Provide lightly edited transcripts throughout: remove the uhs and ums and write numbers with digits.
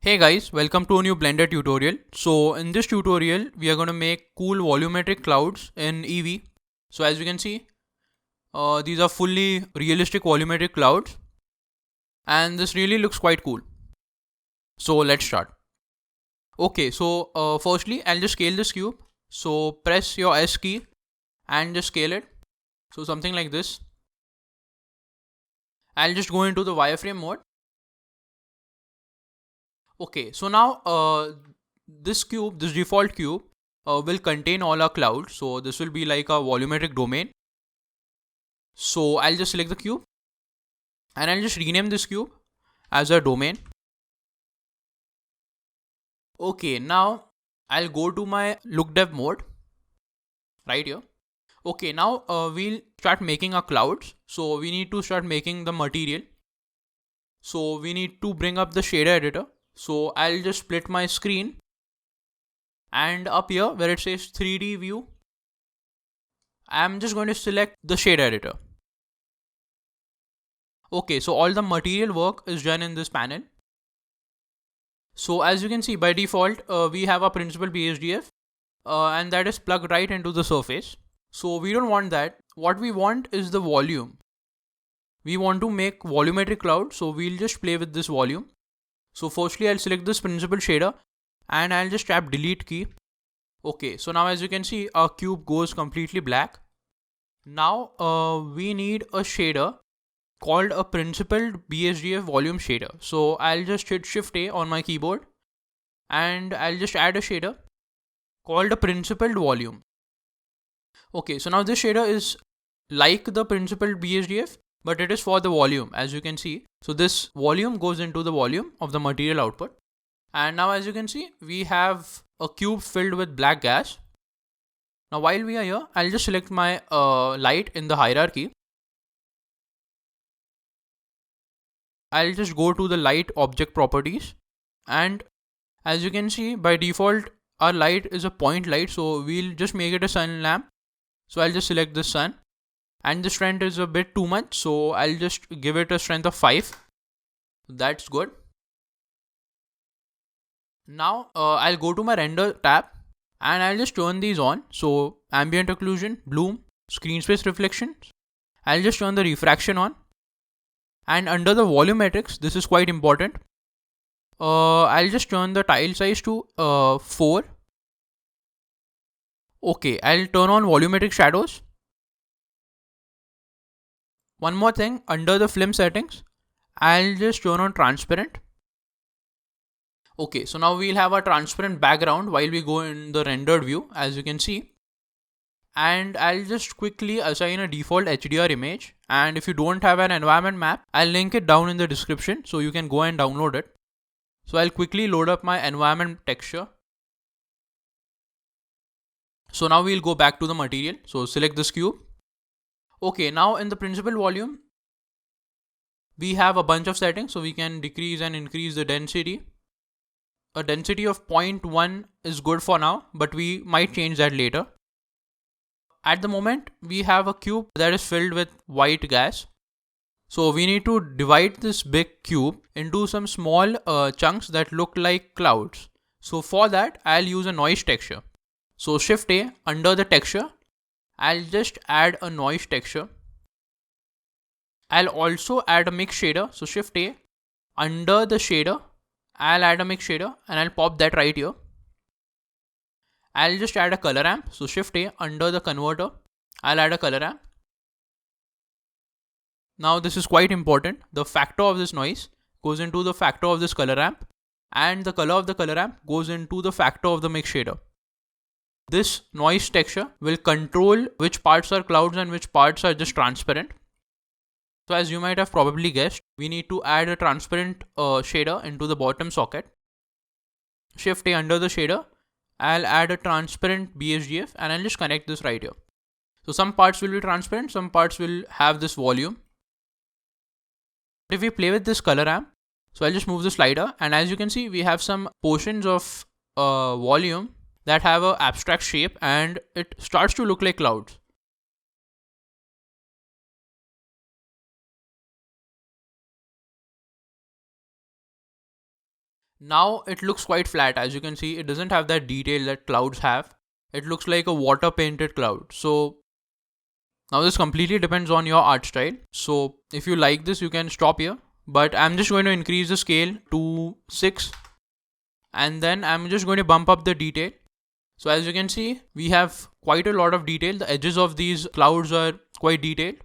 Hey guys, welcome to a new Blender tutorial. So in this tutorial, we are going to make cool volumetric clouds in Eevee. So as you can see, these are fully realistic volumetric clouds and this really looks quite cool. So let's start. Okay, so firstly, I'll just scale this cube. So press your S key and just scale it. So something like this. I'll just go into the wireframe mode. Okay, so now this default cube will contain all our clouds. So this will be like a volumetric domain. So I'll just select the cube and I'll just rename this cube as a domain. Okay, now I'll go to my look dev mode right here. Okay, now we'll start making our clouds. So we need to start making the material. So we need to bring up the shader editor. So I'll just split my screen and up here where it says 3D view, I'm just going to select the shader editor. Okay, so all the material work is done in this panel. So as you can see, by default, we have a principled BSDF and that is plugged right into the surface. So we don't want that. What we want is the volume. We want to make volumetric cloud, so we'll just play with this volume. So firstly, I'll select this principled shader and I'll just tap delete key. Okay, so now as you can see, our cube goes completely black. Now we need a shader called a principled BSDF volume shader. So I'll just hit Shift A on my keyboard and I'll just add a shader called a principled volume. Okay, so now this shader is like the principled BSDF, but it is for the volume, as you can see. So this volume goes into the volume of the material output. And now as you can see, we have a cube filled with black gas. Now while we are here, I'll just select my light in the hierarchy. I'll just go to the light object properties, and as you can see, by default our light is a point light, so we'll just make it a sun lamp. So I'll just select the sun, and the strength is a bit too much, so I'll just give it a strength of 5. That's good. Now I'll go to my render tab and I'll just turn these on. So ambient occlusion, bloom, screen space reflection. I'll just turn the refraction on. And under the volumetrics, this is quite important. I'll just turn the tile size to 4. Okay, I'll turn on volumetric shadows. One more thing, under the film settings, I'll just turn on transparent. Okay, so now we'll have a transparent background while we go in the rendered view, as you can see. And I'll just quickly assign a default HDR image. And if you don't have an environment map, I'll link it down in the description so you can go and download it. So I'll quickly load up my environment texture. So now we'll go back to the material. So select this cube. Okay, now in the principled volume, we have a bunch of settings. So we can decrease and increase the density. A density of 0.1 is good for now, but we might change that later. At the moment, we have a cube that is filled with white gas. So we need to divide this big cube into some small chunks that look like clouds. So for that, I'll use a noise texture. So Shift A, under the texture, I'll just add a noise texture. I'll also add a mix shader. So Shift A, under the shader, I'll add a mix shader and I'll pop that right here. I'll just add a color ramp. So Shift A, under the converter, I'll add a color ramp. Now this is quite important. The factor of this noise goes into the factor of this color ramp, and the color of the color ramp goes into the factor of the mix shader. This noise texture will control which parts are clouds and which parts are just transparent. So as you might have probably guessed, we need to add a transparent shader into the bottom socket. Shift A, under the shader, I'll add a transparent BSDF and I'll just connect this right here. So some parts will be transparent, some parts will have this volume. If we play with this color ramp, so I'll just move the slider, and as you can see, we have some portions of volume that have an abstract shape and it starts to look like clouds. Now it looks quite flat. As you can see, it doesn't have that detail that clouds have. It looks like a water painted cloud. So now this completely depends on your art style. So if you like this, you can stop here. But I'm just going to increase the scale to 6. And then I'm just going to bump up the detail. So as you can see, we have quite a lot of detail. The edges of these clouds are quite detailed.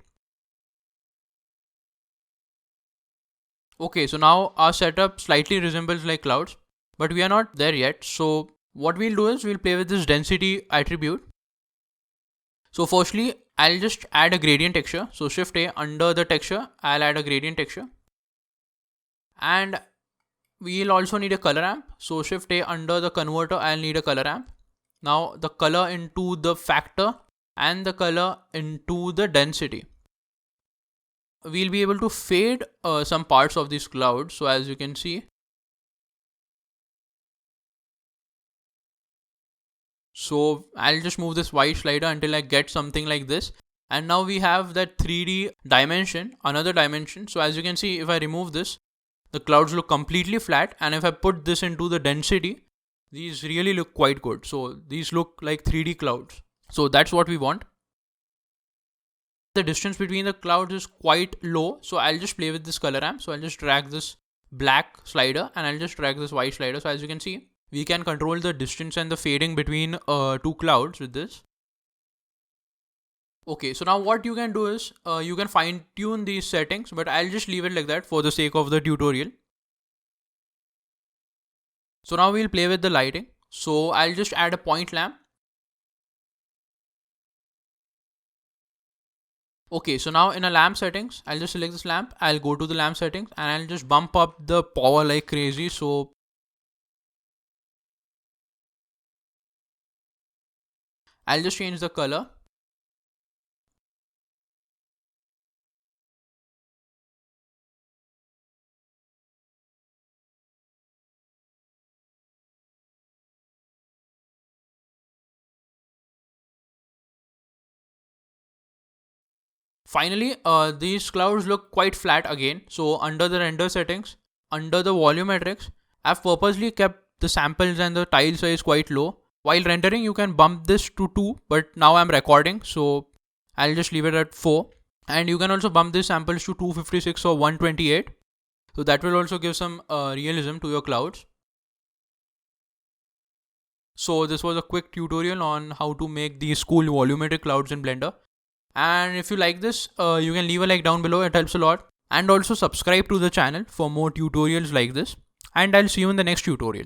Okay, so now our setup slightly resembles like clouds, but we are not there yet. So what we'll do is we'll play with this density attribute. So firstly, I'll just add a gradient texture. So Shift A, under the texture, I'll add a gradient texture. And we'll also need a color ramp. So Shift A, under the converter, I'll need a color ramp. Now the color into the factor and the color into the density. We'll be able to fade some parts of these clouds. So as you can see, so I'll just move this white slider until I get something like this. And now we have that 3D dimension, another dimension. So as you can see, if I remove this, the clouds look completely flat. And if I put this into the density, these really look quite good. So these look like 3D clouds. So that's what we want. The distance between the clouds is quite low. So I'll just play with this color ramp. So I'll just drag this black slider and I'll just drag this white slider. So as you can see, we can control the distance and the fading between two clouds with this. Okay, so now what you can do is you can fine tune these settings, but I'll just leave it like that for the sake of the tutorial. So now we'll play with the lighting. So I'll just add a point lamp. Okay, so now in a lamp settings, I'll just select this lamp. I'll go to the lamp settings and I'll just bump up the power like crazy. So I'll just change the color. Finally, these clouds look quite flat again. So under the render settings, under the volumetrics, I've purposely kept the samples and the tile size quite low. While rendering, you can bump this to 2, but now I'm recording, so I'll just leave it at 4. And you can also bump these samples to 256 or 128. So that will also give some realism to your clouds. So this was a quick tutorial on how to make these cool volumetric clouds in Blender. And if you like this, you can leave a like down below. It helps a lot. And also subscribe to the channel for more tutorials like this. And I'll see you in the next tutorial.